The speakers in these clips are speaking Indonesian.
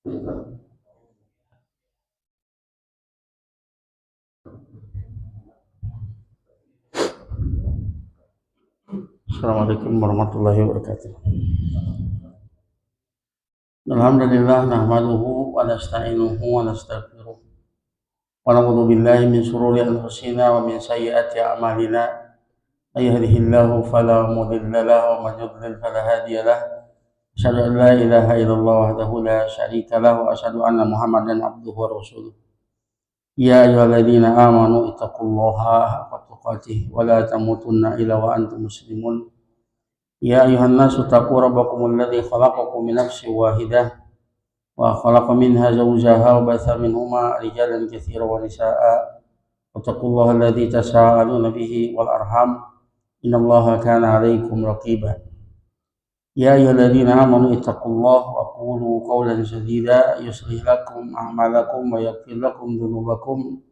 Assalamualaikum warahmatullahi wabarakatuh. Alhamdulillah nahmaduhu wa nasta'inuhu wa nastaghfiruh. Wa na'udzu billahi min shururi anfusina wa min sayyiati a'malina. May yahdihillahu fala mudilla lahu wa man yudlil fala hadiya lahu. Asyhadu an la ilaha illallah wahdahu la syarika lahu wa asyhadu anna Muhammadan abduhu wa rasuluh. Ya ayyuhalladzina amanu ittaqullaha haqqa tuqatih wa la tamutunna illa wa antum muslimun. Ya ayuhan nasu taqu rabbakum alladzi khalaqakum min nafsin wahidah wa khalaqa minha zawjaha wa batha minhuma rijalan katsiran wa nisaa'a wattaqullaha alladzi tasaaluna bihi wal arham innallaha kana 'alaikum raqiba. Ya ayyuhalladzina amanu ittaqullaha wa qulu qawlan sadida yuslih lakum a'malakum wa yaghfir lakum dhunubakum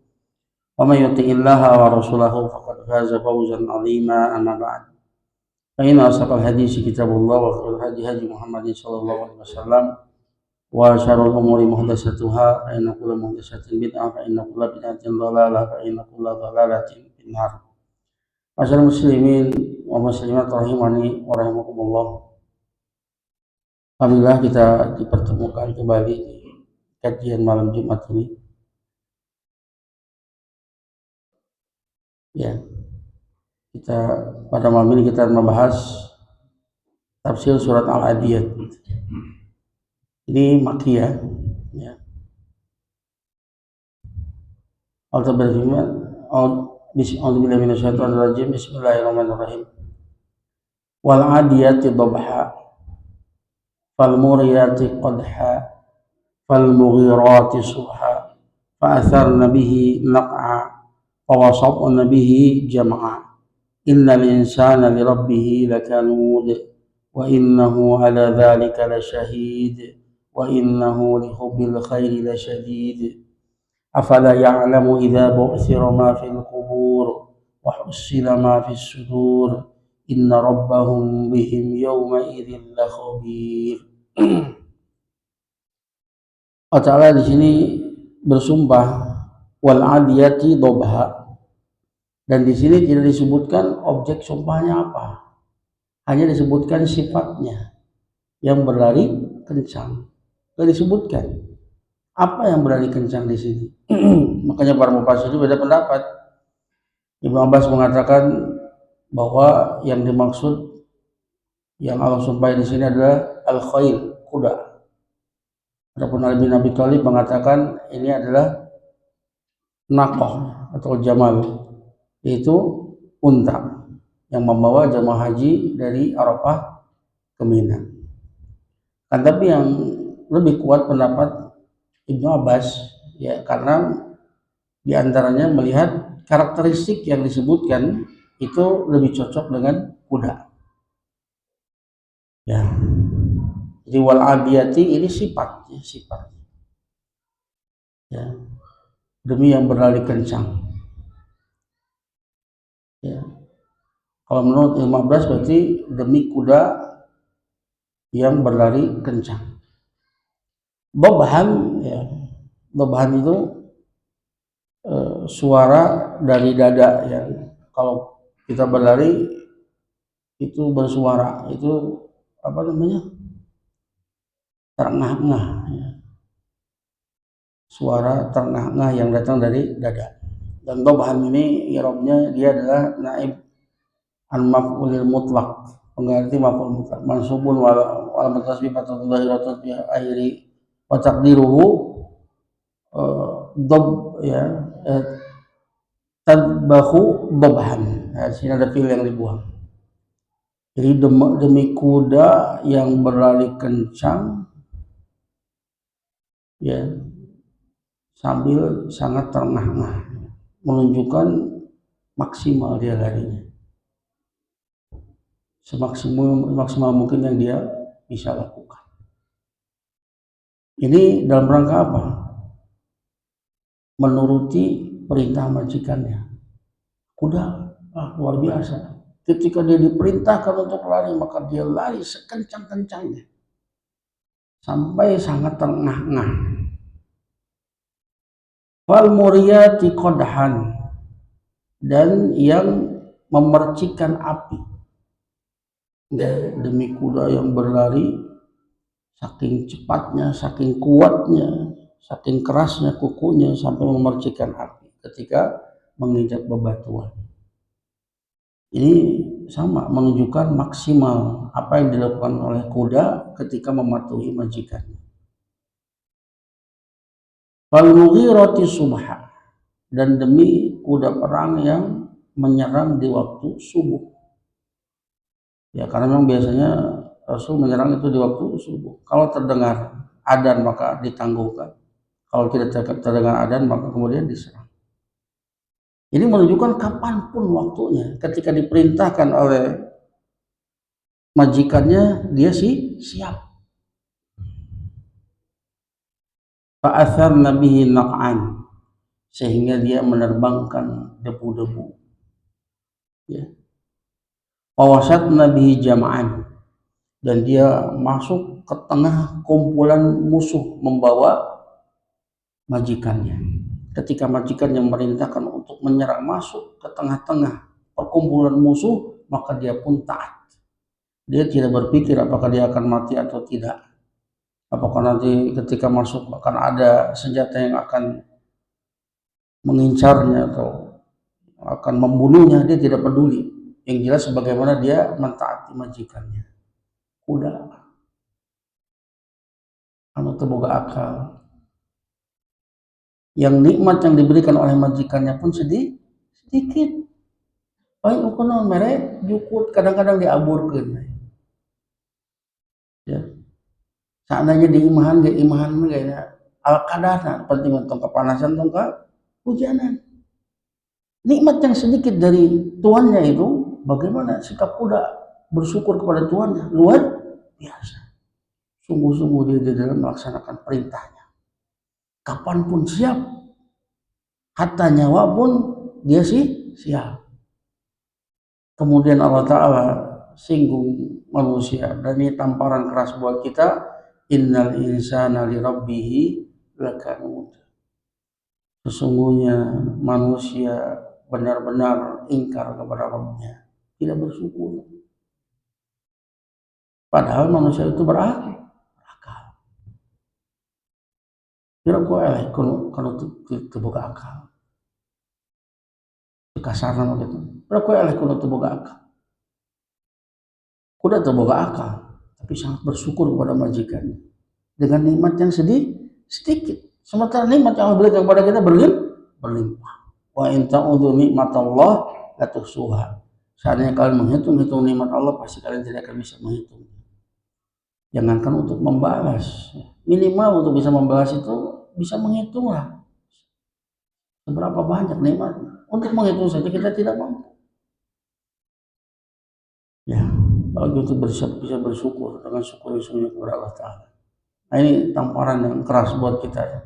wa may yuti'illaha wa rasulahu faqad faza fawzan 'azima amma ba'd. فإن أصدق الحديث كتاب الله وخير الهدي هدي محمد صلى الله عليه وسلم وشر الأمور محدثاتها فإن كل محدثة بدعة فإن كل بدعة ضلالة فإن كل ضلالة في النار. Masyaallah muslimin wa muslimat rahimani wa rahimakumullah. Alhamdulillah kita dipertemukan kembali di kajian malam Jumat ini. Ya. Kita pada malam ini kita membahas tafsir surat Al-Adiyat. Ini Makkiyah, ya. Allah berfirman, A'udzubillahi minasyaitonir rajim. Bismillahirrahmanirrahim. Wal 'adiyati dhabha fal muriyati qadha fal mughirati subha fa atharna bihi naq'a fa wasatna bihi jam'a. Innal insana lirabbih lakanud wa innahu ala dzalika lasyahid wa innahu lihubbil khairi lasyadid. Afala ya'lamu idza bu'thira ma fil qubur wa hussila ma fis sudur inna rabbahum bihim yawma idzin lakhabir. Allah Ta'ala di sini bersumpah wal 'adiyati dhabha. Dan di sini tidak disebutkan objek sumpahnya apa, hanya disebutkan sifatnya yang berlari kencang. Tidak disebutkan apa yang berlari kencang di sini. Makanya para mufassir beda pendapat. Ibnu Abbas mengatakan bahwa yang dimaksud yang Allah sumpahi di sini adalah al-khail, kuda. Adapun Ali bin Abi Thalib mengatakan ini adalah naqah atau jamal, yaitu unta yang membawa jamaah haji dari Arafah ke Mina. Tapi yang lebih kuat pendapat Ibnu Abbas, ya, karena diantaranya melihat karakteristik yang disebutkan itu lebih cocok dengan kuda. Ya, jadi wal 'adiyati ini sifat. Ya, demi yang berlari kencang. Ya. Kalau menurut Ibnu Abbas berarti demi kuda yang berlari kencang. Dhabhan, ya. Dhabhan itu suara dari dada, ya. Kalau kita berlari itu bersuara, itu apa namanya? Terengah-engah, ya. Suara terengah-engah yang datang dari dada. Dan dhabhan ini i'rabnya dia adalah naib an maf'ulil mutlaq, pengganti maf'ul mutlaq, mansubun wal mutasbih fathatul dhahiratun fi akhiri wa taqdiruhu dhab, ya, tadbahu dhabhan. Nah, sini ada fi'il yang dibuang. Jadi demi kuda yang berlari kencang, ya, sambil sangat terengah-engah, menunjukkan maksimal dia larinya, semaksimal mungkin yang dia bisa lakukan. Ini dalam rangka apa? Menuruti perintah majikannya. Kuda luar biasa. Ketika dia diperintahkan untuk lari, maka dia lari sekencang-kencangnya sampai sangat terengah-engah. Fal muriyati qadhan, dan yang memercikan api, demi kuda yang berlari saking cepatnya, saking kuatnya, saking kerasnya kukunya sampai memercikan api ketika menginjak bebatuan. Ini sama menunjukkan maksimal apa yang dilakukan oleh kuda ketika mematuhi majikannya. Fal mughirati subha, dan demi kuda perang yang menyerang di waktu subuh. Ya, karena memang biasanya Rasul menyerang itu di waktu subuh. Kalau terdengar adzan maka ditangguhkan. Kalau tidak terdengar adzan maka kemudian diserang. Ini menunjukkan kapanpun waktunya. Ketika diperintahkan oleh majikannya, dia siap. Fa'atharna bihi naq'an, sehingga dia menerbangkan debu-debu. Ya. Wawasatna bihi jam'an, dan dia masuk ke tengah kumpulan musuh membawa majikannya. Ketika majikan yang merintahkan untuk menyerang masuk ke tengah-tengah perkumpulan musuh, maka dia pun taat. Dia tidak berpikir apakah dia akan mati atau tidak, apakah nanti ketika masuk akan ada senjata yang akan mengincarnya atau akan membunuhnya. Dia tidak peduli. Yang jelas sebagaimana dia mentaati majikannya. Kuda anu teu boga akal, yang nikmat yang diberikan oleh majikannya pun sedikit. Paling ukuran merek jukut, kadang-kadang diaburkeun. Ya. Seandainya diimahan ge imahan ge al-qadarna, penting untuk kepanasan tong hujanan. Nikmat yang sedikit dari tuannya itu, bagaimana sikap kuda bersyukur kepada tuannya, luar biasa. Sungguh-sungguh dia di dalam melaksanakan perintahnya. Kapanpun siap, hatta nyawa pun dia siap. Kemudian Allah Ta'ala singgung manusia, dan ini tamparan keras buat kita. Innal insana li rabbihi lakanud, sesungguhnya manusia benar-benar ingkar kepada Rabbnya, tidak bersyukur. Padahal manusia itu berakal. Kira ku eleh kalau teu boga akal. Kasarna mah gitu. Kira ku eleh kalau teu boga akal. Kuda teu boga akal, tapi sangat bersyukur kepada majikannya dengan nikmat yang sedikit. Sementara nikmat yang Allah berikan kepada kita berlimpah. Wa in ta'udzu nikmatallah la tuhsuha. Seandainya kalian menghitung nikmat Allah, pasti kalian tidak akan bisa menghitung. Jangankan untuk membalas, minimal untuk bisa membalas itu bisa menghitung lah seberapa banyak nikmatnya. Untuk menghitung saja kita tidak mampu. Ya, kalau untuk bisa bersyukur dengan syukur yang kepada Allah Ta'ala. Nah, ini tamparan yang keras buat kita ya.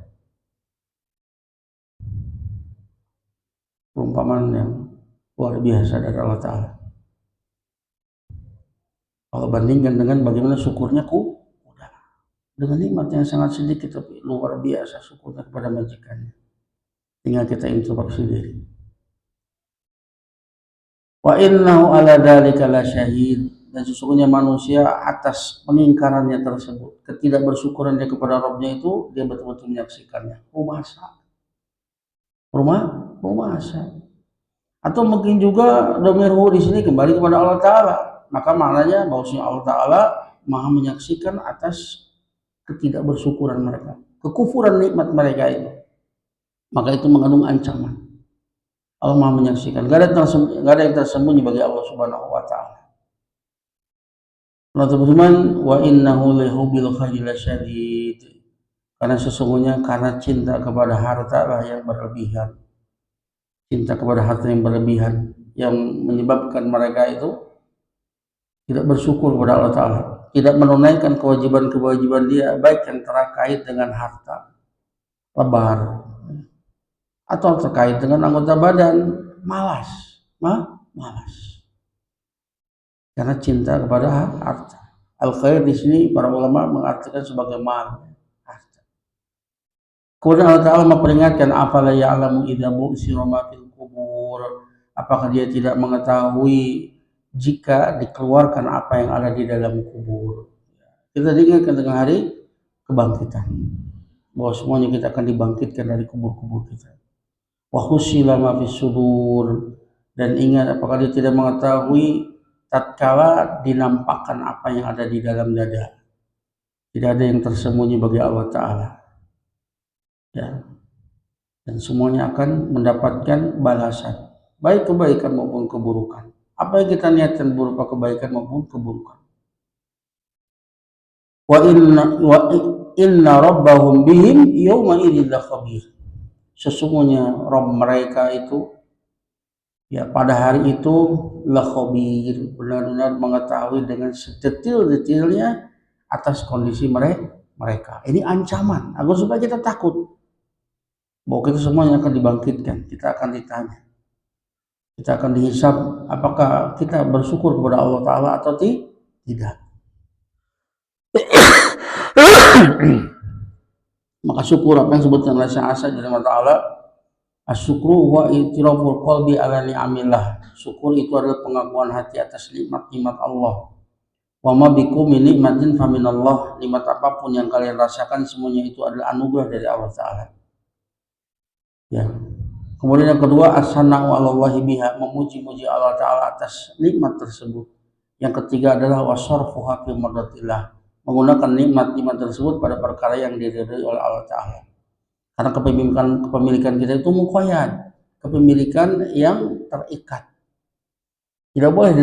Perumpamaan yang luar biasa dari Allah Ta'ala. Kalau bandingkan dengan bagaimana syukurnya kuda, dengan nikmat yang sangat sedikit tapi luar biasa syukurnya kepada majikannya. Tinggal kita introspeksi diri. Wa innahu ala dzalika lasyahid, dan sesungguhnya manusia atas pengingkarannya tersebut, ketidakbersyukurannya kepada Rabbnya itu, dia betul-betul menyaksikannya. Rumasa. Atau mungkin juga domirhu di sini kembali kepada Allah Ta'ala. Maka maknanya bahwasanya Allah Ta'ala maha menyaksikan atas ketidakbersyukuran mereka, kekufuran nikmat mereka itu. Maka itu mengandung ancaman. Allah maha menyaksikan. Gak ada yang tersembunyi bagi Allah Subhanahu wa Ta'ala. Allah berfirman, wa innahu lihubbil khairi lasyadid, karena sesungguhnya karena cinta kepada harta lah yang berlebihan. Cinta kepada harta yang berlebihan yang menyebabkan mereka itu tidak bersyukur kepada Allah Ta'ala, tidak menunaikan kewajiban-kewajiban dia, baik yang terkait dengan harta, lebar, atau terkait dengan anggota badan, malas. Karena cinta kepada harta. Al-khair di sini para ulama mengartikan sebagai mal. Kemudian Allah Ta'ala memperingatkan, afala ya'lamu idza bu'sira ma fil kubur. Apakah dia tidak mengetahui jika dikeluarkan apa yang ada di dalam kubur. Kita diingatkan dengan hari kebangkitan, bahwa semuanya kita akan dibangkitkan dari kubur-kubur kita. Wa husila ma fis sudur, dan ingat apakah dia tidak mengetahui tatkala dinampakkan apa yang ada di dalam dada. Tidak ada yang tersembunyi bagi Allah Ta'ala, ya. Dan semuanya akan mendapatkan balasan, baik kebaikan maupun keburukan. Apa yang kita niatkan berupa kebaikan maupun keburukan. Wa inna rabbahum bihim yawma idzin lakhabir. Sesungguhnya Rabb mereka itu, ya, pada hari itu lakhabir, benar-benar mengetahui dengan sedetil-detilnya atas kondisi mereka. Ini ancaman agar supaya kita takut bahwa kita semuanya akan dibangkitkan, kita akan ditanya, kita akan dihisab apakah kita bersyukur kepada Allah Ta'ala atau tidak. Maka syukur, apa yang disebutkan oleh Syekh Hasan dari Allah Ta'ala, asyukru wa itiraful qalbi ala ni'amillah. Syukur itu adalah pengakuan hati atas nikmat-nikmat Allah. Wa ma bikum min nikmatin faminallah. Nikmat apapun yang kalian rasakan semuanya itu adalah anugerah dari Allah Ta'ala. Ya. Kemudian yang kedua, as-sana'u 'alallahi biha, memuji-muji Allah Ta'ala atas nikmat tersebut. Yang ketiga adalah wasarfuha fi mardatillah, menggunakan nikmat-nikmat tersebut pada perkara yang diridhai oleh Allah Ta'ala. Karena kepemilikan kita itu muqayyad, kepemilikan yang terikat. Tidak boleh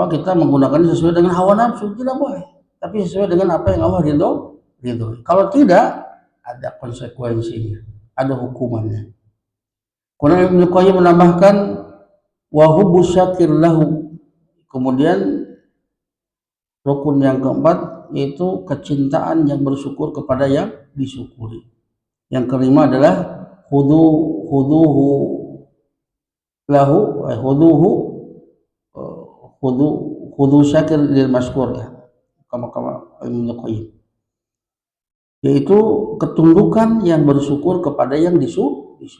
kita menggunakannya sesuai dengan hawa nafsu, tidak boleh. Tapi sesuai dengan apa yang Allah ridhoi. Kalau tidak, ada konsekuensinya, ada hukumannya. Kemudian Ibnu Qayyim menambahkan wa hubbu syakir lahu. Kemudian rukun yang keempat yaitu kecintaan yang bersyukur kepada yang disyukuri. Yang kelima adalah khuduhu lahu, khudu syakir lil masykur, ya, kama Ibnu Qayyim, yaitu ketundukan yang bersyukur kepada yang disyukuri.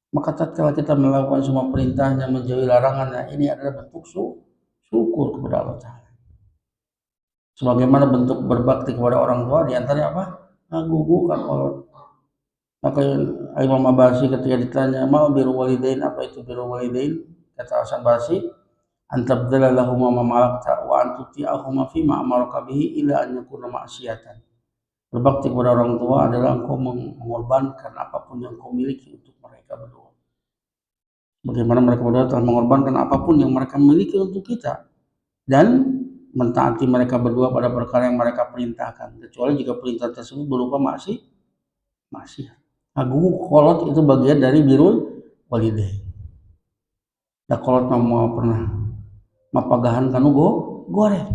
Maka tatkala kita melakukan semua perintahnya, menjauhi larangannya, ini adalah bentuk syukur kepada Allah Ta'ala. Sebagaimana bentuk berbakti kepada orang tua, diantaranya apa? Menggugurkan kolot. Maka Imam Abbasi ketika ditanya, mau biru walidain, apa itu biru walidain? Kata Hasan Basri, antabdala lahuma ma malakta wa antuti'ahuma fima amaraka bihi ila an yakuna ma'siyatan. Berbakti kepada orang tua adalah engkau mengorbankan apapun yang kau miliki untuk mereka berdua. Bagaimana mereka berdua telah mengorbankan apapun yang mereka miliki untuk kita, dan mentaati mereka berdua pada perkara yang mereka perintahkan, kecuali jika perintah tersebut berupa maksiat. Agung kolot itu bagian dari birul walidain. Da kolot mau pernah mapagahan kanu goreng.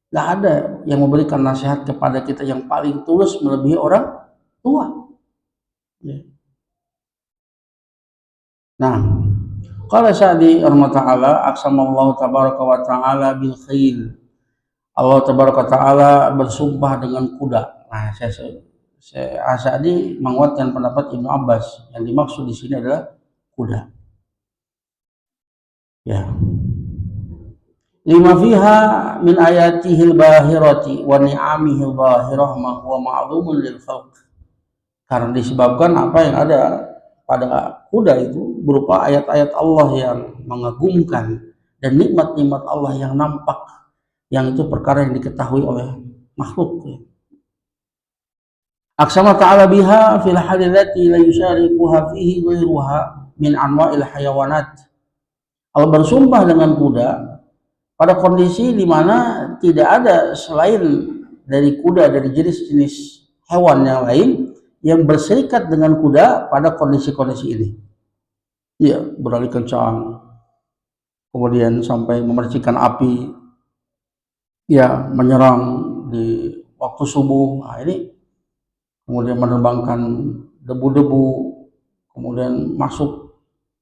Gak ada yang memberikan nasihat kepada kita yang paling tulus melebihi orang tua. Ya. Nah, qala Sa'di rahimahullah, aqsamallahu tabaraka wa ta'ala bil khayl. Allah tabaraka ta'ala bersumpah dengan kuda. Nah, Sa'di menguatkan pendapat Ibnu Abbas, yang dimaksud di sini adalah kuda. Ya. Lima fiha min ayatihil bahirati wa ni'amihil bahirah ma huwa ma'lumun lil khalq. Karena disebabkan apa yang ada pada kuda itu berupa ayat-ayat Allah yang mengagumkan dan nikmat-nikmat Allah yang nampak, yang itu perkara yang diketahui oleh makhluk. Aqsama ta'ala biha fil halillati la yusyariquha fihi ghairuha min anwa'il hayawanat. Allah bersumpah dengan kuda pada kondisi di mana tidak ada selain dari kuda, dari jenis-jenis hewan yang lain yang berserikat dengan kuda pada kondisi-kondisi ini. Ya, berlari kencang, kemudian sampai memercikan api, ya, menyerang di waktu subuh. Nah, ini kemudian menerbangkan debu-debu, kemudian masuk,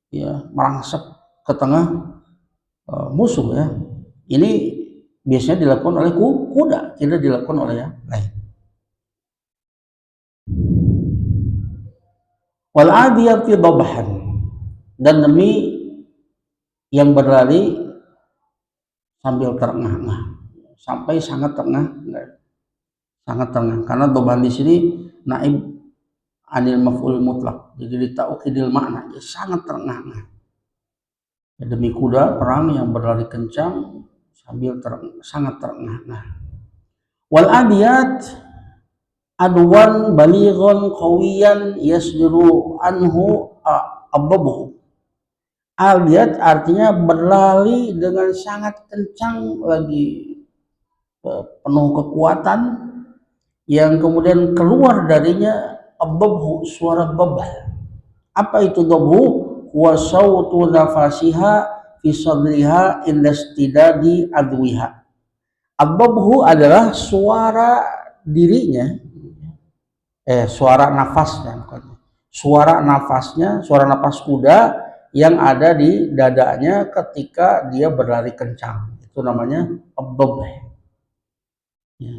ya, merangsek ke tengah musuh, ya. Ini biasanya dilakukan oleh kuda, tidak dilakukan oleh yang lain. Wal adiyati dhabhan, dan demi yang berlari sambil terengah-engah, sampai sangat terengah, karena dhabhan di sini naib anil maf'ul mutlak, jadi ditaukidil makna, ya sangat terengah-engah. Ya, demi kuda perang yang berlari kencang sambil sangat terengah-engah. Wal adiyat adwan balighon qawiyan yasduru anhu ababuhu. Adiyat artinya berlari dengan sangat kencang, lagi penuh kekuatan, yang kemudian keluar darinya ababuhu, suara babah. Apa itu dabhu? Wa sautu nafasiha fi sadriha indastidadi adwiha. Ababhu adalah suara dirinya, suara nafasnya, suara nafas kuda yang ada di dadanya ketika dia berlari kencang, itu namanya abab. Ya.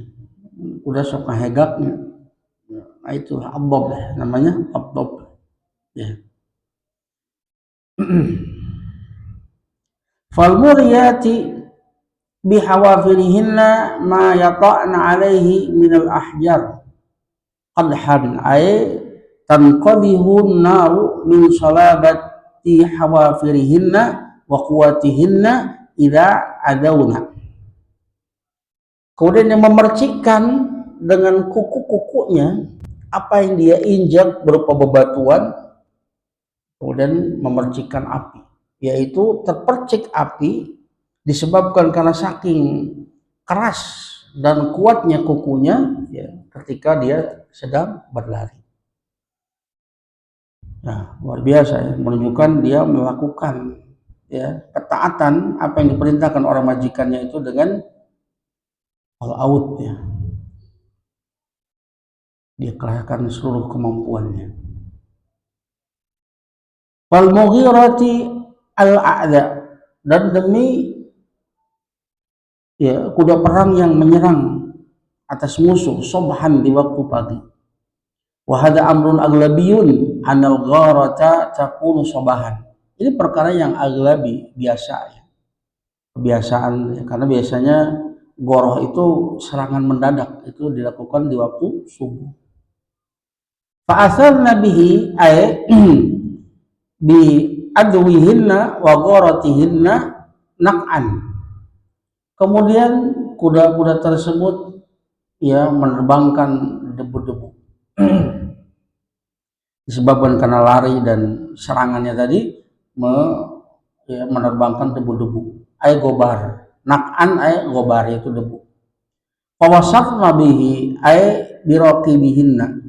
Kuda sok ngahegaknya, nah itu abab, namanya abab. Ya. Falmuriyati bihawafirihinna ma yata'na alaihi minal ahjar qadhan ay tanqadihun naru min salabati hawafirihinna wa quwatihinna idza adawna. Kemudian yang memercikkan dengan kuku-kukunya apa yang dia injak berupa bebatuan, kemudian memercikkan api, yaitu terpercik api disebabkan karena saking keras dan kuatnya kukunya, ya, ketika dia sedang berlari. Nah, luar biasa, ya, menunjukkan dia melakukan, ya, ketaatan apa yang diperintahkan orang majikannya itu dengan all out, ya. Dia kerahkan seluruh kemampuannya. Wal mughirati al-a'da, dan demi, ya, kuda perang yang menyerang atas musuh sobhan di waktu pagi. Wa hadza amrun aglabiyun anal gharata takunu sobahan. Ini perkara yang aglabi, biasa, ya. Kebiasaan, ya, karena biasanya goroh itu serangan mendadak, itu dilakukan di waktu subuh. Fa asarna bihi ay bi adwihinna wa gharatihinna naq'an. Kemudian kuda-kuda tersebut, ya, menerbangkan debu-debu disebabkan karena lari dan serangannya tadi, menerbangkan debu-debu. Ay gobar, naq'an ay gobar, itu debu. Fawasatna bihi ay biraqibihinna.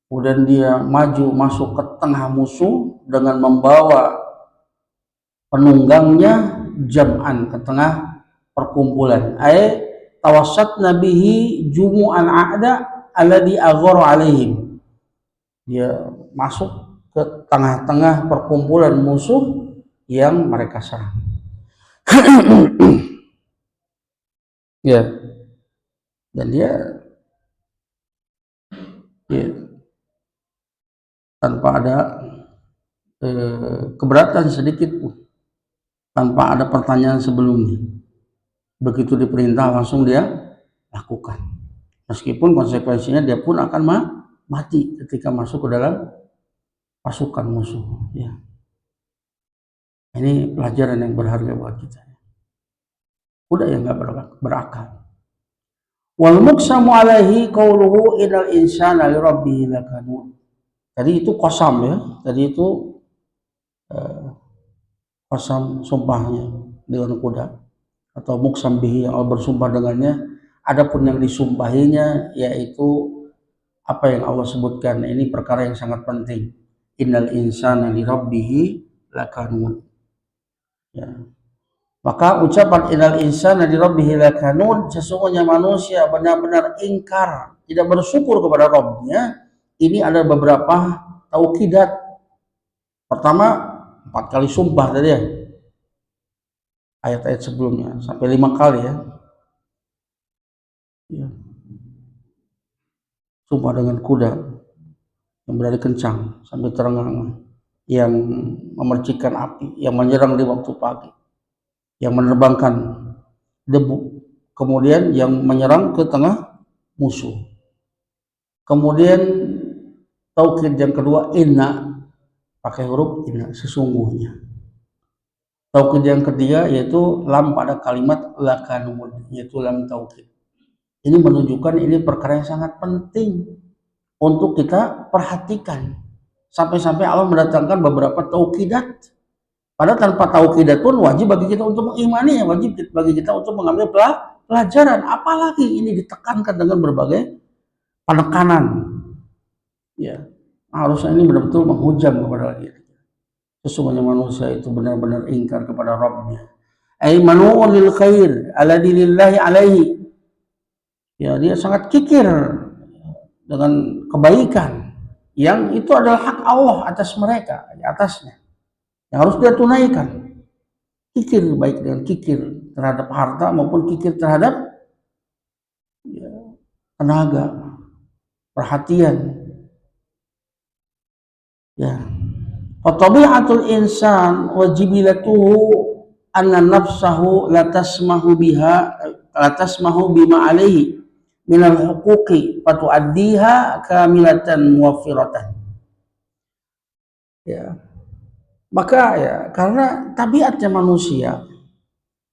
Kemudian dia maju masuk ke tengah musuh dengan membawa penunggangnya jam'an, ke tengah perkumpulan. Ay tawassatna bihi jumu'an a'da alladhi aghara alaihim. Dia masuk ke tengah-tengah perkumpulan musuh yang mereka serang. Ya, dan dia, ya, tanpa ada keberatan sedikit pun, tanpa ada pertanyaan sebelumnya. Begitu diperintah langsung dia lakukan, meskipun konsekuensinya dia pun akan mati ketika masuk ke dalam pasukan musuh, ya. Ini pelajaran yang berharga buat kita. Kuda yang nggak berakal. Wal muqsamu alaihi qauluhu innal insana li rabbih lakanud. Tadi itu qasam, ya. Tadi itu qasam, sumpahnya dengan kuda, atau muqsam bihi, yang Allah bersumpah dengannya. Adapun yang disumpahinya yaitu apa yang Allah sebutkan. Ini perkara yang sangat penting. Innal insana li rabbih lakanud. Ya. Maka ucapan innal insana li rabbih lakanud, sesungguhnya manusia benar-benar ingkar, tidak bersyukur kepada Rabbnya. Ini ada beberapa taukidat. Pertama, 4 kali sumpah tadi, ya, ayat-ayat sebelumnya sampai 5 kali, ya. Ya. Sumpah dengan kuda yang berlari kencang sampai terengah-engah, yang memercikan api, yang menyerang di waktu pagi, yang menerbangkan debu, kemudian yang menyerang ke tengah musuh. Kemudian taukid yang kedua, inna, pakai huruf inna, sesungguhnya. Taukid yang ketiga yaitu lam pada kalimat lakanun, yaitu lam taukid. Ini menunjukkan ini perkara yang sangat penting untuk kita perhatikan. Sampai-sampai Allah mendatangkan beberapa taukidat. Padahal tanpa taukidat pun wajib bagi kita untuk mengimani, wajib bagi kita untuk mengambil pelajaran. Apalagi ini ditekankan dengan berbagai penekanan. Ya, harusnya ini benar-betul menghujam kepada diri. Sesungguhnya manusia itu benar-benar ingkar kepada Rabbnya. Ai manu'un lil khair alladzi lillahi alaihi. Ya, dia sangat kikir dengan kebaikan yang itu adalah hak Allah atas mereka, atasnya, yang harus dia tunaikan. Kikir, baik dengan kikir terhadap harta maupun kikir terhadap ya, tenaga, perhatian. Ya, tabi'atul insan wa jibilatuhu anna nafsahu la tasmahu bima alaihi minal huquqi fatu'addiha kamilatan muwaffiratan. Ya. Maka ya karena tabiatnya manusia,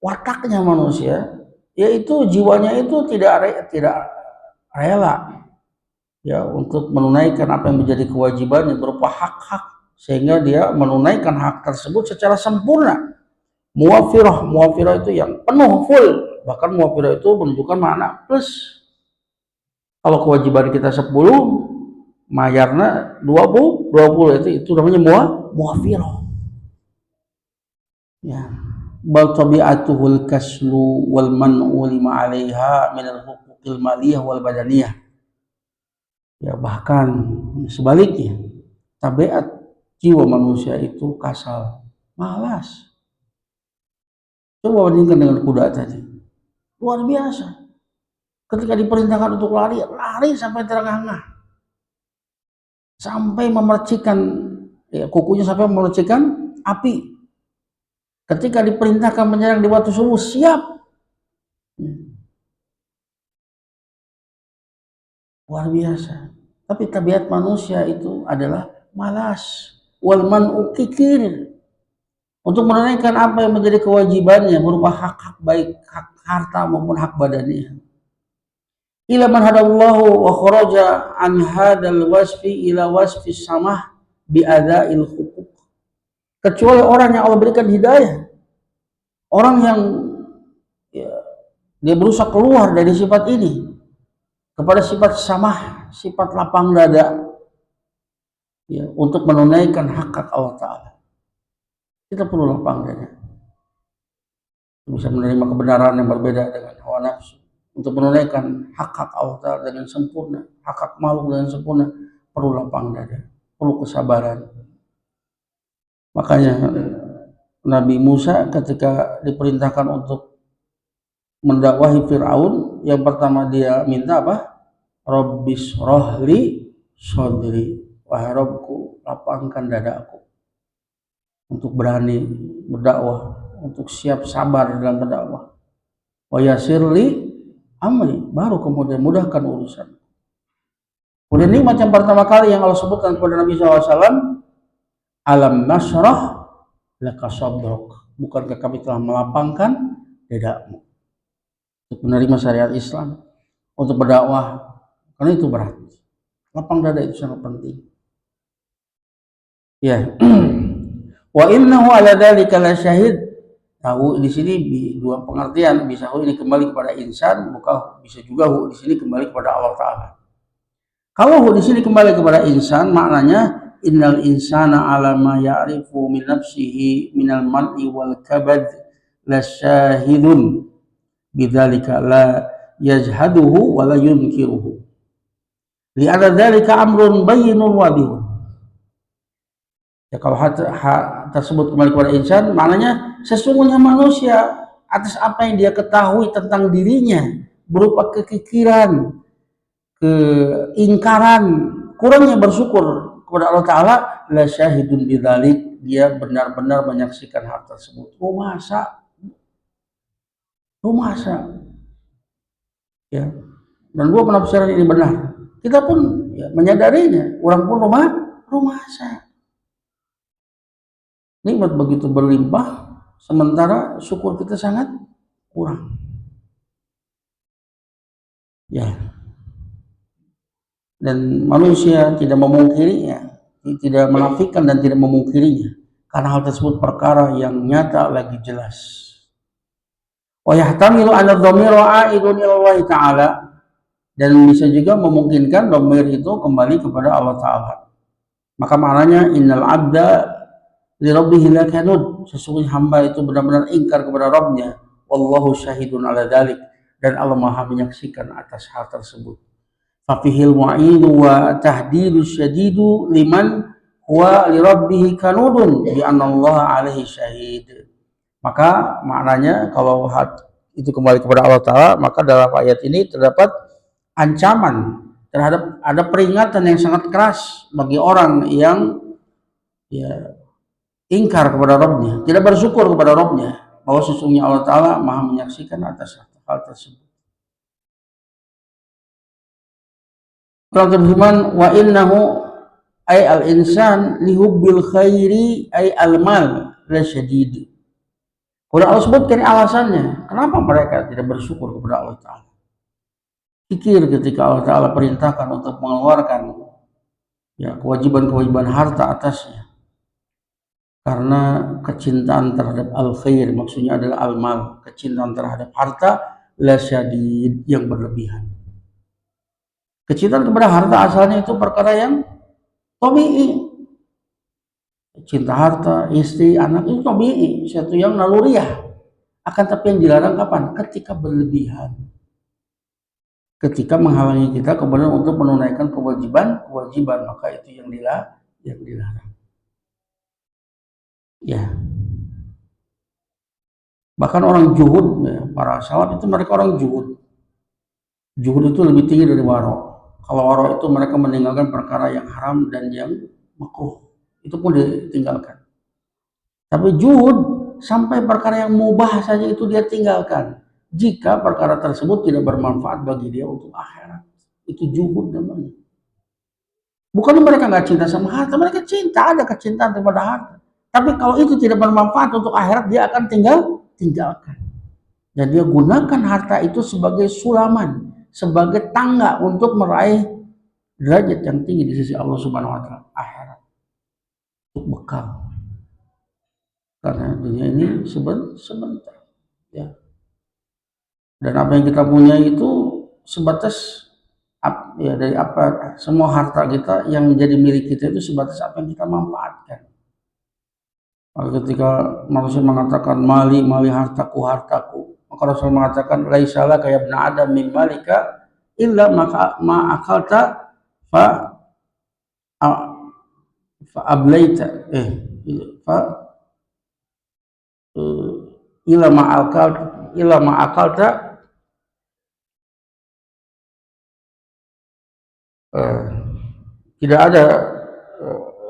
wataknya manusia, yaitu jiwanya itu tidak rela ya untuk menunaikan apa yang menjadi kewajibannya berupa hak-hak, sehingga dia menunaikan hak tersebut secara sempurna. Muwafirah itu yang penuh, full. Bahkan muwafirah itu menunjukkan makna plus. Kalau kewajiban kita 10, mayarna 20 itu namanya muwafirah. Ya, bal tabi'atuhul kaslu wal man'u lima 'alaiha min al-huquqil maliyah wal badaniyah. Ya, bahkan sebaliknya, tabiat jiwa manusia itu kasal, malas. Coba bandingkan dengan kuda tadi, luar biasa. Ketika diperintahkan untuk lari sampai terengah-engah, sampai memercikan ya, kukunya sampai memercikan api. Ketika diperintahkan menyerang di waktu subuh, siap. Luar biasa. Tapi tabiat manusia itu adalah malas. Wal man'u kikir. Untuk menunaikan apa yang menjadi kewajibannya berupa hak-hak baik hak harta maupun hak badannya. Ila man hadallahu wa kharaja an hadal wasfi ila wasfi samah bi adail huquq. Kecuali orang yang Allah berikan hidayah. Orang yang ya, dia berusaha keluar dari sifat ini kepada sifat samah, sifat lapang dada ya, untuk menunaikan hak-hak Allah Ta'ala. Kita perlu lapang dada, bisa menerima kebenaran yang berbeda dengan hawa nafsu, untuk menunaikan hak-hak Allah Ta'ala dengan sempurna, hak-hak makhluk dengan sempurna, perlu lapang dada, perlu kesabaran. Makanya Nabi Musa ketika diperintahkan untuk mendakwahi Fir'aun, yang pertama dia minta apa? Rabbis rohli sodri, wahai Rabbku lapangkan dadaku untuk berani berdakwah, untuk siap sabar dalam berdakwah. Wa yasirli amri, baru kemudian mudahkan urusan. Kemudian ini macam pertama kali yang Allah sebutkan kepada Nabi SAW, alam nasrah laka sadrak, bukankah kami telah melapangkan dadamu untuk menerima syariat Islam, untuk berdakwah. Karena itu berat. Lapang dada itu sangat penting. Ya. Wa innahu ala dzalika la syahid. Tahu di sini dua pengertian, bisa ini kembali kepada insan, bukan bisa juga di sini kembali kepada Allah Taala. Kalau di sini kembali kepada insan, maknanya innal insana ala ma ya'rifu min nafsihi minal man'i wal kabad la syahidun bidzalika la yajhaduhu wa la yunkiruhu. Li'anna dzalika amrun bayyinun wadihun. Ya, kalau tersebut kembali kepada insan, maknanya sesungguhnya manusia atas apa yang dia ketahui tentang dirinya berupa kekikiran, keingkaran, kurangnya bersyukur kepada Allah Ta'ala, la syahidun bidzalik, dia benar-benar menyaksikan hal tersebut. Masa ya, dan gua penafsiran ini benar, kita pun ya, menyadarinya, orang pun masa nikmat begitu berlimpah, sementara syukur kita sangat kurang ya. Dan manusia tidak memungkirinya, tidak menafikan dan tidak memungkirinya, karena hal tersebut perkara yang nyata lagi jelas. Wa yahtamilu anna dhamira a'idun ila Allah Ta'ala, dan bisa juga memungkinkan dhamir itu kembali kepada Allah Ta'ala. Maka maknanya innal abda li rabbihi lakanud, sesungguhnya hamba itu benar-benar ingkar kepada Rabbnya, wallahu syahidun ala dzalik, dan Allah Maha menyaksikan atas hal tersebut. Fa fihil wa'idu wa tahdidu syadidu liman huwa li rabbihi kanudun bi anna Allah alaihi syahid. Maka maknanya kalau itu kembali kepada Allah Ta'ala, maka dalam ayat ini terdapat ancaman terhadap, ada peringatan yang sangat keras bagi orang yang ya, ingkar kepada Rabbnya, tidak bersyukur kepada Rabbnya, bahwa sesungguhnya Allah Ta'ala Maha menyaksikan atas hal tersebut. Allah berfirman, wa innahu ay al-insan lihubbil khairi ay al-mal la syadid. Kalau Allah sebutkan alasannya, kenapa mereka tidak bersyukur kepada Allah Ta'ala. Pikir ketika Allah Ta'ala perintahkan untuk mengeluarkan ya, kewajiban-kewajiban harta atasnya, karena kecintaan terhadap al-khair, maksudnya adalah al-mal, kecintaan terhadap harta, la syadid, yang berlebihan. Kecintaan kepada harta asalnya itu perkara yang tabi'i. Cinta harta, istri, anak itu tabi'i, sesuatu yang naluriah. Akan tapi yang dilarang kapan? Ketika berlebihan, ketika menghalangi kita kemudian untuk menunaikan kewajiban, maka itu yang dilarang ya. Bahkan orang juhud ya, para salaf itu mereka orang juhud itu lebih tinggi dari waro. Kalau waro itu mereka meninggalkan perkara yang haram dan yang makruh, itu pun ditinggalkan. Tapi juhud sampai perkara yang mubah saja itu dia tinggalkan, jika perkara tersebut tidak bermanfaat bagi dia untuk akhirat. Itu juhud namanya. Bukan mereka nggak cinta sama harta, mereka cinta, ada kecintaan kepada harta. Tapi kalau itu tidak bermanfaat untuk akhirat, dia akan tinggalkan. Dan dia gunakan harta itu sebagai sulaman, sebagai tangga untuk meraih derajat yang tinggi di sisi Allah Subhanahu wa Ta'ala, akhirat, untuk bekal. Karena dunia ini sebentar ya. Dan apa yang kita punya itu sebatas ya, dari apa, semua harta kita yang menjadi milik kita itu sebatas apa yang kita manfaatkan. Ketika manusia mengatakan mali hartaku, maka Rasul mengatakan laisalah kayak ibn adam min malika illa ma akalta fa ablaita illa ma akalta tidak ada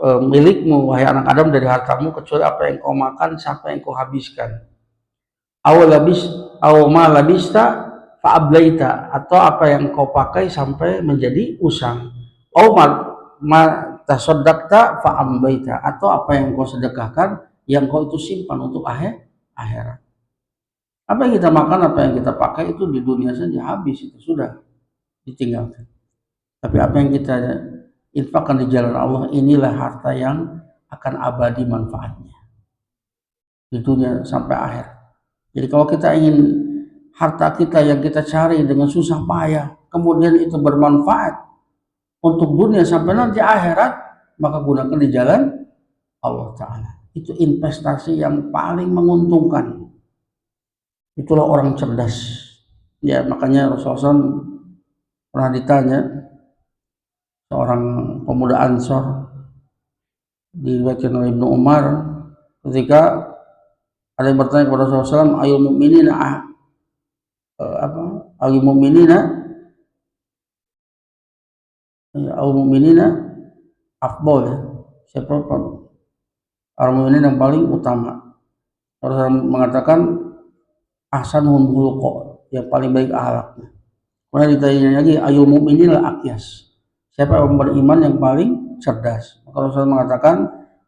milikmu wahai anak Adam dari hartamu kecuali apa yang kau makan sampai yang kau habiskan. Aw ma labista fa ablaita, atau apa yang kau pakai sampai menjadi usang. Aw ma tasaddaqta fa ambaita, atau apa yang kau sedekahkan yang kau itu simpan untuk akhirat. Apa yang kita makan, apa yang kita pakai itu di dunia saja habis, itu sudah ditinggalkan. Tapi apa yang kita infakkan di jalan Allah, inilah harta yang akan abadi manfaatnya di dunia sampai akhir. Jadi kalau kita ingin harta kita yang kita cari dengan susah payah, kemudian itu bermanfaat untuk dunia sampai nanti akhirat, maka gunakan di jalan Allah Ta'ala. Itu investasi yang paling menguntungkan. Itulah orang cerdas ya. Makanya Rasulullah SAW pernah ditanya seorang pemuda Ansor, diriwayatkan oleh Ibnu Umar, ketika ada yang bertanya kepada Rasulullah SAW, ayul mu'minin al-mu'minina afdol ya. Siapa orang mukminin yang paling utama. Rasulullah mengatakan ahsanuhum khuluqa, yang paling baik akhlaknya. Kemudian ditanya lagi ayul mu'minil aqyas, siapa yang beriman yang paling cerdas. Maka Rasulullah mengatakan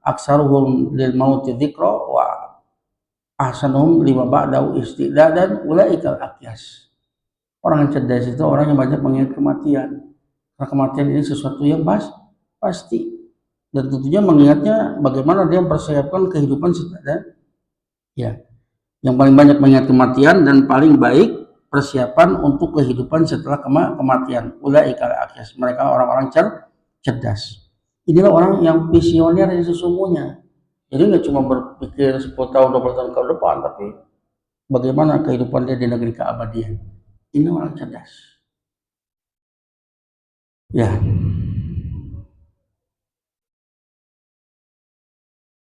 aksaruhum lil mauti dzikra wa ahsanuhum lima ba'dahu istidadan ulaikal aqyas. Orang yang cerdas itu orang yang banyak mengingat kematian. Karena kematian ini sesuatu yang pasti. Dan tentunya mengingatnya bagaimana dia mempersiapkan kehidupan setelah ya. Yang paling banyak mengingat kematian dan paling baik persiapan untuk kehidupan setelah kematian. Ulaikal aqyas, mereka orang-orang cerdas. Inilah orang yang visioner yang sesungguhnya. Jadi nggak cuma berpikir 10 tahun 20 tahun ke depan, tapi bagaimana kehidupan dia di negeri keabadian. Ini orang cerdas. Ya.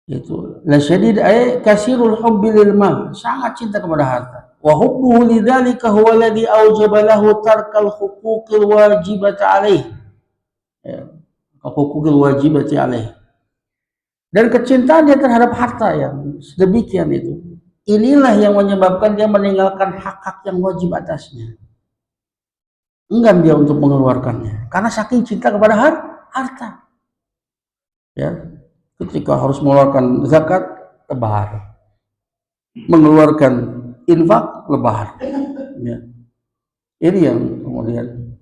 Itu la syadid ay kasirul hubbi lil mal, sangat cinta kepada harta. Wa hubbuhu lidzalika huwa alladhi aujaba lahu tarkal huquqil wajibati alaih. Ya, huquqil wajibati alaih. Dan kecintaan dia terhadap harta yang sedemikian itu, inilah yang menyebabkan dia meninggalkan hak-hak yang wajib atasnya. Enggan dia untuk mengeluarkannya karena saking cinta kepada harta. Ya. Ketika harus mengeluarkan zakat, lebah, mengeluarkan infak, lebah. Ya. Ini yang kemudian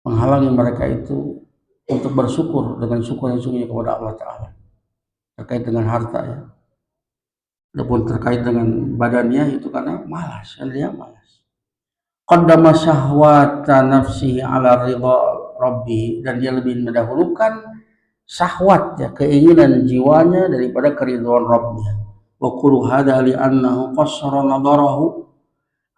menghalangi mereka itu untuk bersyukur dengan syukur yang sungguhnya kepada Allah Ta'ala terkait dengan harta ya. Adapun terkait dengan badannya itu karena malas, dia malas. Qaddama syahwata nafsihi ala ridha rabbi, dan dia lebih mendahulukan syahwat ya, keinginan jiwanya daripada keridhaan Rabbnya. Wa qulu hadza li annahu qassara nadarahu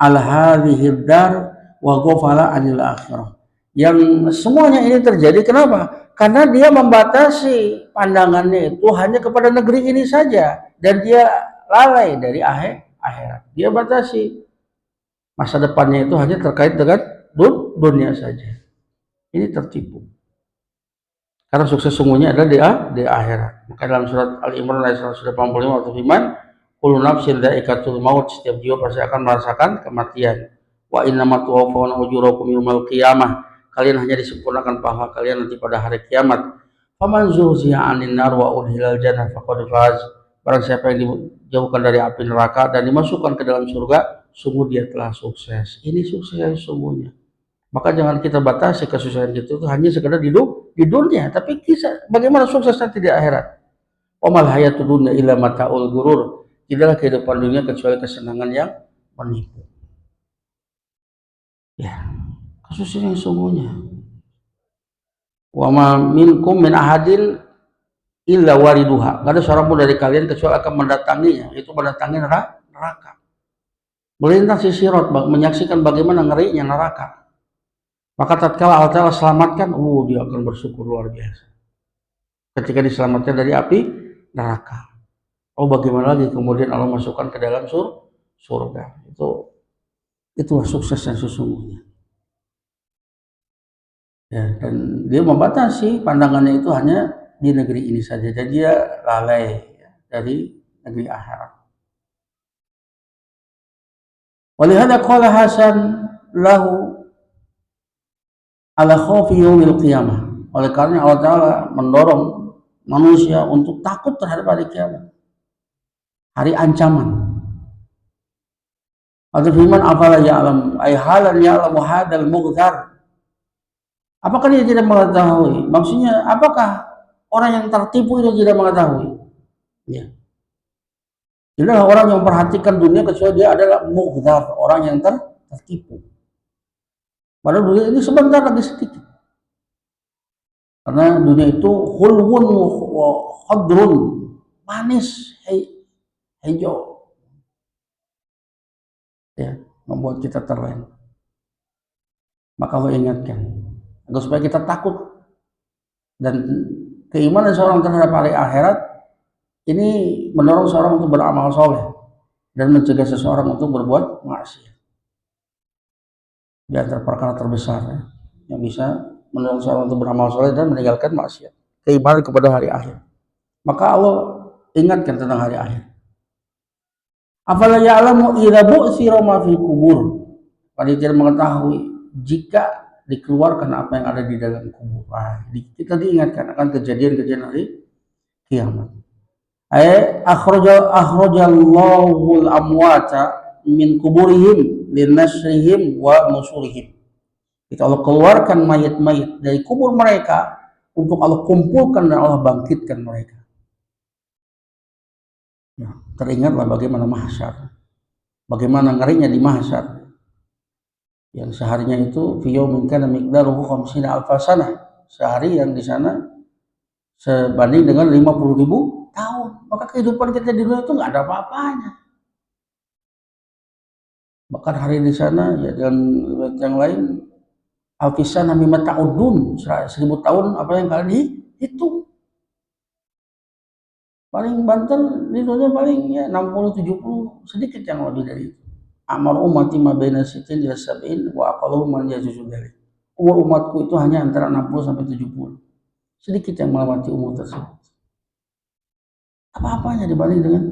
al hadhihi dar wa ghafala anil akhirah. Yang semuanya ini terjadi kenapa? Karena dia membatasi pandangannya itu hanya kepada negeri ini saja dan dia lalai dari akhirat. Dia batasi masa depannya itu hanya terkait dengan dunia saja. Ini tertipu. Karena sukses sungguhnya adalah di akhirat. Maka dalam surat Al-Imran ayat 185 waktu firman, kullu nafsin dha'iqatul maut, setiap jiwa pasti akan merasakan kematian. Wa innama tuwaffawna ujurakum yaumal qiyamah, kalian hanya disempurnakan pahala kalian nanti pada hari kiamat. Faman zuhziya 'anil nar wa udkhilal jannah faqad faz. Barang siapa yang dijauhkan dari api neraka dan dimasukkan ke dalam surga, sungguh dia telah sukses. Ini sukses yang sesungguhnya. Maka jangan kita batasi kesusahan itu hanya sekedar di dunia, tapi kisah bagaimana sukses nanti di akhirat. Wamal hayatud dunya illa mataul gurur. Tidaklah kehidupan dunia kecuali kesenangan yang menipu. Ya, kesusahan yang sungguhnya. Wa ma minkum min ahadin illa wariduha. Enggak ada seorang pun dari kalian kecuali akan mendatanginya, itu mendatangi neraka. Melintasi sirat, menyaksikan bagaimana ngerinya neraka. Maka tatkala Allah Ta'ala selamatkan, dia akan bersyukur luar biasa. Ketika diselamatkan dari api neraka. Bagaimana lagi kemudian Allah masukkan ke dalam surga. Itulah sukses yang sesungguhnya. Ya, dan dia membatasi pandangannya itu hanya di negeri ini saja. Jadi dia lalai ya, dari negeri akhirat. Walihada qala Hasan lahu ala khawfi yaumil qiyamah. Oleh karena Allah Ta'ala mendorong manusia untuk takut terhadap hari kiamat, hari ancaman. Atau firman afala ya'lam ay halan ya'lamu hadal mughthar. Apakah dia tidak mengetahui? Maksudnya apakah orang yang tertipu itu tidak mengetahui? Ya. Tidaklah orang yang memperhatikan dunia kecuali dia adalah mughthar, orang yang tertipu. Padahal dunia ini sebentar lagi sedikit. Karena dunia itu hulwun wa khadrun, manis, hijau. Ya, membuat kita terlena. Maka Allah ingatkan agar supaya kita takut, dan keimanan seorang terhadap hari akhirat ini mendorong seorang untuk beramal soleh dan mencegah seseorang untuk berbuat maksiat. di antara perkara terbesar yang bisa menolong seorang untuk beramal soleh dan meninggalkan maksiat, keimanan kepada hari akhir. Maka Allah ingatkan tentang hari akhir. Afala ya'lamu idza bu'thira ma fil kubur. Pada tidak mengetahui jika dikeluarkan apa yang ada di dalam kubur. Kita diingatkan akan kejadian-kejadian hari kiamat. Akhrajallahu al-amwata min kuburihim linasrihim wa nusurihim. Kita Allah keluarkan mayat-mayat dari kubur mereka untuk Allah kumpulkan dan Allah bangkitkan mereka. Ya, teringatlah bagaimana mahsyar, bagaimana ngerinya di mahsyar, yang seharinya itu fi yaumin kana miqdaruhu 50 alfa sanah, sehari yang di sana sebanding dengan 50.000 tahun. Maka kehidupan kita di dunia itu nggak ada apa-apanya. Bahkan hari di sana ya, dan yang lain alfisan mimma ta'udun, 1000 tahun apa yang kalian hitung. Paling banter di dunia paling ya 60-70, sedikit yang lebih dari itu. Amar ummati ma baina sitin ila sab'in wa aqalluhum man yajuzu dzalik. Umur umatku itu hanya antara 60 sampai 70. Sedikit yang melewati umur tersebut. Apa-apanya dibanding dengan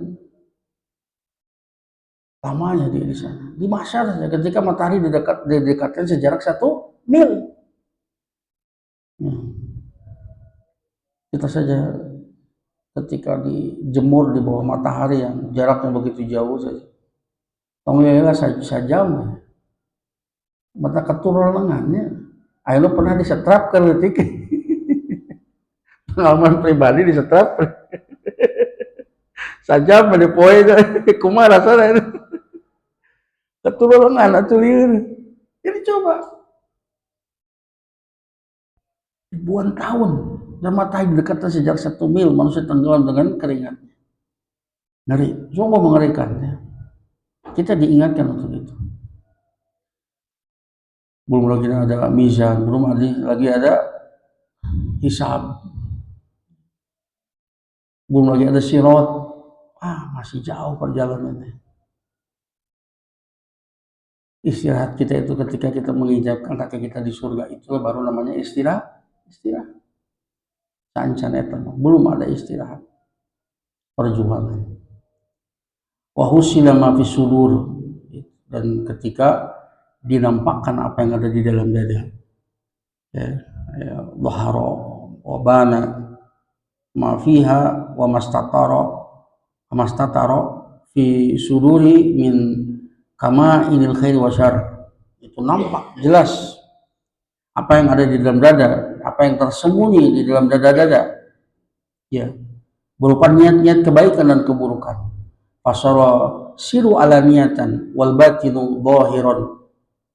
lamanya dia di sana. Di mahsyar saja ketika matahari didekatkan sejarak 1 mil. Ya. Kita saja ketika dijemur di bawah matahari yang jaraknya begitu jauh saja. Tongyolah sajam. Mata keturun lengannya. Ayo pernah disetrap ke letik. Pengalaman pribadi disetrap. Sajam pada poin kumaha rasanya itu. Keturun lengan atuh lieur. Jadi coba. Ribuan tahun dan matahari dekatnya sejak 1 mil, manusia tenggelam dengan keringatnya. Ngeri, sungguh mengerikan ya. Kita diingatkan untuk itu. Belum lagi ada mizan, belum lagi ada hisab, belum lagi ada sirat. Masih jauh perjalanannya. Istirahat kita itu ketika kita menginjakkan kaki kita di surga, itu baru namanya istirahat. Cancan eta belum ada istirahat, perjuangan. Wa husila ma fi sudur, dan ketika dinampakkan apa yang ada di dalam dada, ya dhahara wa bana ma fiha wa mastatara fi suduri min kama inil khair wa syarr. Itu nampak jelas apa yang ada di dalam dada, apa yang tersembunyi di dalam dada-dada, ya, berupa niat-niat kebaikan dan keburukan. Fasara siru alaniyatan wal batinu dhahiran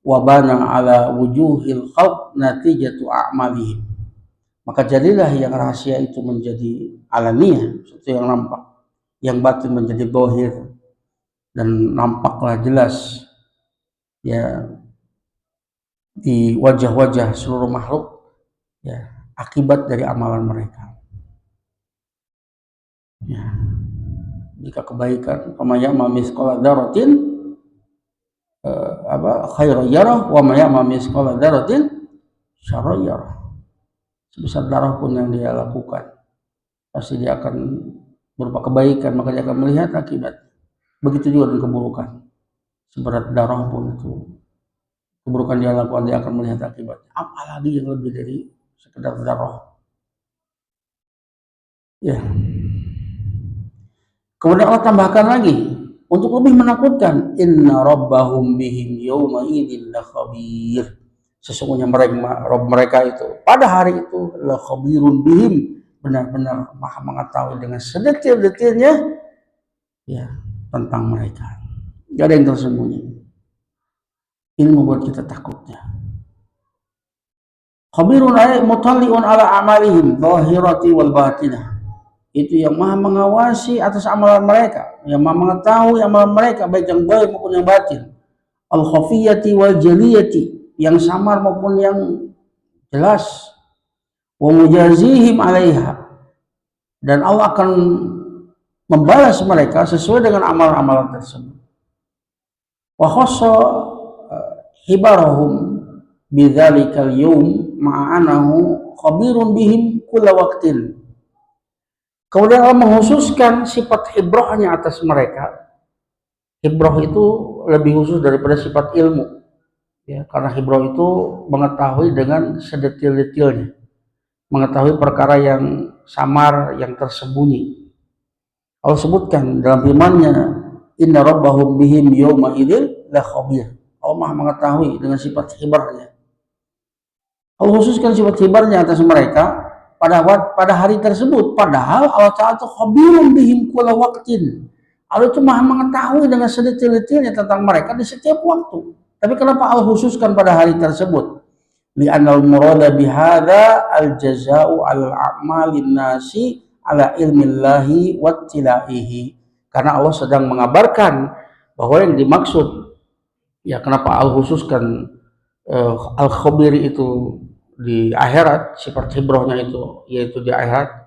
wa bana ala wujuhil khalq natijatu a'malihim. Maka jadilah yang rahasia itu menjadi alaniyah, sesuatu yang nampak, yang batin menjadi dhahir, dan nampaklah jelas ya di wajah-wajah seluruh makhluk ya akibat dari amalan mereka. Ya. Jika kebaikan, famayama misqala dzarratin khairan yarah wa mayama misqala dzarratin syarran yarah. Sebesar darah pun yang dia lakukan, pasti dia akan berupa kebaikan, maka dia akan melihat akibat. Begitu juga dengan keburukan. Seberat darah pun itu keburukan dia lakukan, dia akan melihat akibatnya. Apalagi yang lebih dari sekedar darah. Ya. Kemudian Allah tambahkan lagi untuk lebih menakutkan, inna rabbahum bihim yawma idzin lakhabir. Sesungguhnya Rabb mereka itu pada hari itu lakhabirun bihim, benar-benar maha mengetahui dengan sedetil-detilnya ya tentang mereka. Gak ada yang tersembunyi. Ini membuat kita takutnya. Khabirun ay mutalli'un ala amalihim zahirati wal batinah. Itu yang maha mengawasi atas amalan mereka, yang maha mengetahui amalan mereka baik yang zahir maupun yang batin. Al khafiyati wal jaliyati, yang samar maupun yang jelas. Wa mujazihim 'alaiha, dan Allah akan membalas mereka sesuai dengan amalan-amalan tersebut. Wa khassa hibarahum bidzalikal yaum ma'anahu khabirun bihim kulla waqtin. Kemudian Allah menghususkan sifat hibrahnya atas mereka. Hibrah itu lebih khusus daripada sifat ilmu, ya, karena hibrah itu mengetahui dengan sedetil-detilnya, mengetahui perkara yang samar, yang tersembunyi. Allah sebutkan dalam firman-Nya, inna rabbahum bihim yawma idzin la khabir. Allah Maha mengetahui dengan sifat hibrahnya. Allah khususkan sifat hibrahnya atas mereka pada hari tersebut, padahal Allah Ta'ala itu khabirun bihim kulla waqtin. Allah itu Maha mengetahui dengan sedetil-detilnya tentang mereka di setiap waktu. Tapi kenapa Allah khususkan pada hari tersebut? Li'annal murada bihadza al-jaza'u al-a'malin nasi ala ilmillahi wattilaihi. Karena Allah sedang mengabarkan bahwa yang dimaksud, ya, kenapa Allah khususkan al-khabir itu di akhirat, sifat hibrahnya itu yaitu di akhirat,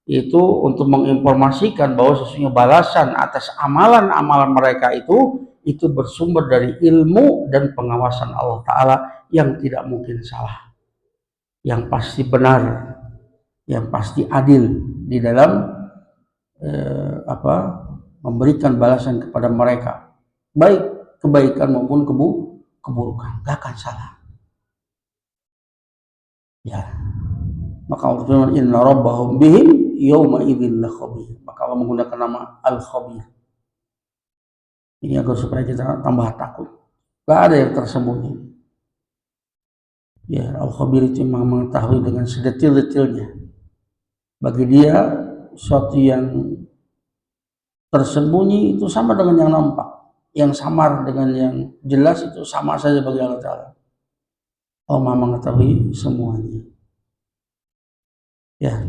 itu untuk menginformasikan bahwa sesungguhnya balasan atas amalan-amalan mereka itu bersumber dari ilmu dan pengawasan Allah Ta'ala yang tidak mungkin salah, yang pasti benar, yang pasti adil di dalam memberikan balasan kepada mereka, baik kebaikan maupun keburukan, gak akan salah. Ya, maka Allah firman inna rabbahum bihim yawma idzin la khabir. Maka Allah menggunakan nama al-khabir ini agar supaya kita tambah takut, gak ada yang tersembunyi. Ya, al-khabir itu mengetahui dengan sedetil-detilnya. Bagi dia sesuatu yang tersembunyi itu sama dengan yang nampak, yang samar dengan yang jelas itu sama saja bagi Allah Ta'ala. Allah Maha mengetahui semuanya. Ya,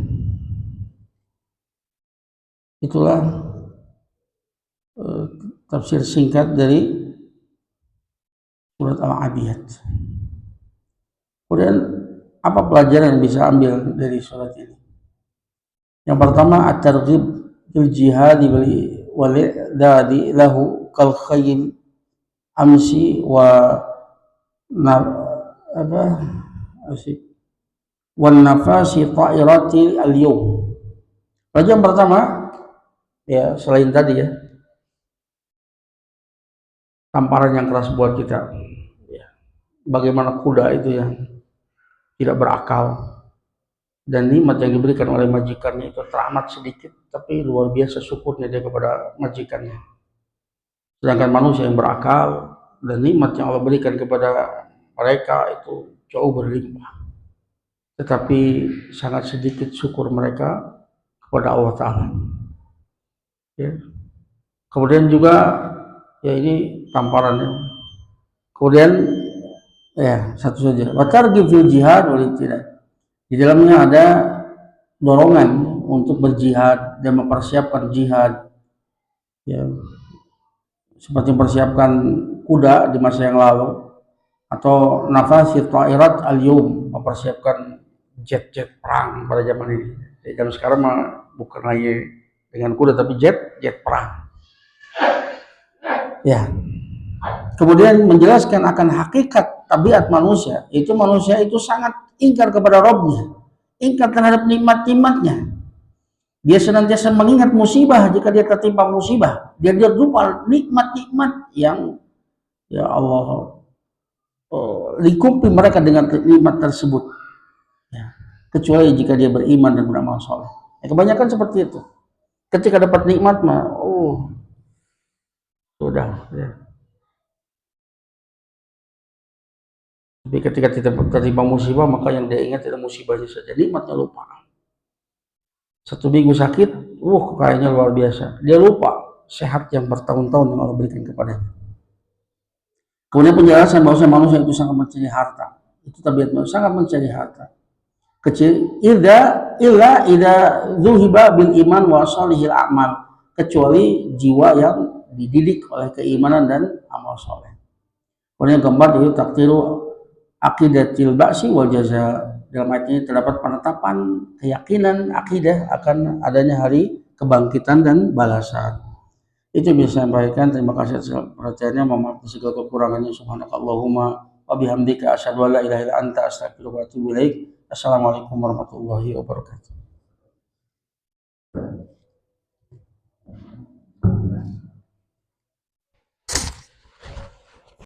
itulah tafsir singkat dari surat Al-Adiyat. Kemudian apa pelajaran yang bisa ambil dari surat ini? Yang pertama, at-targhib fil jihad wal i'dadi lahu kal khayl amsi wa wan nafasi ta'irati al-yawm. Pelajaran pertama, ya, selain tadi, ya, tamparan yang keras buat kita, ya, bagaimana kuda itu yang tidak berakal dan nikmat yang diberikan oleh majikannya itu teramat sedikit, tapi luar biasa syukurnya dia kepada majikannya. Sedangkan manusia yang berakal dan nikmat yang Allah berikan kepada mereka itu jauh berlimpah, tetapi sangat sedikit syukur mereka kepada Allah Ta'ala. Ya. Kemudian juga, ya, ini tamparannya. Kemudian, ya, satu saja, watarghib fil jihad wal i'tidal. Di dalamnya ada dorongan untuk berjihad dan mempersiapkan jihad, ya, seperti mempersiapkan kuda di masa yang lalu, atau nafasi ta'irat al-yawm, mempersiapkan jet-jet perang pada zaman ini. Zaman sekarang mah bukan hanya dengan kuda tapi jet perang. Ya. Kemudian menjelaskan akan hakikat tabiat manusia itu sangat ingkar kepada Rabbnya, ingkar terhadap nikmat-nikmatnya. Dia senantiasa mengingat musibah jika dia tertimpa musibah. Dia lupa nikmat-nikmat yang, ya, Allah lingkupi mereka dengan nikmat tersebut, ya, kecuali jika dia beriman dan beramal soleh. Ya, kebanyakan seperti itu. Ketika dapat nikmat mah, sudah, ya. Tapi ketika tertimpa musibah, maka yang dia ingat adalah musibahnya saja, nikmatnya lupa. Satu minggu sakit, kayaknya luar biasa. Dia lupa sehat yang bertahun-tahun yang Allah berikan kepadanya. Kemudian penjelasan bahwa manusia itu sangat mencari harta. Itu tabiat manusia, sangat mencari harta. Kecil, illa dzuhiba bil iman wa salihil a'mal, kecuali jiwa yang dididik oleh keimanan dan amal soleh. Kemudian keempat itu takdiru aqidatil ba'si wal jaza. Dalam ayat ini terdapat penetapan keyakinan akidah akan adanya hari kebangkitan dan balasan. Itu bisa saya sampaikan. Terima kasih atas perhatiannya. Mohon maaf segala kekurangannya. Subhanakallahumma wa bihamdika asyhadu an la ilaha illa anta astaghfiruka wa atubu ilaik. Assalamualaikum warahmatullahi wabarakatuh.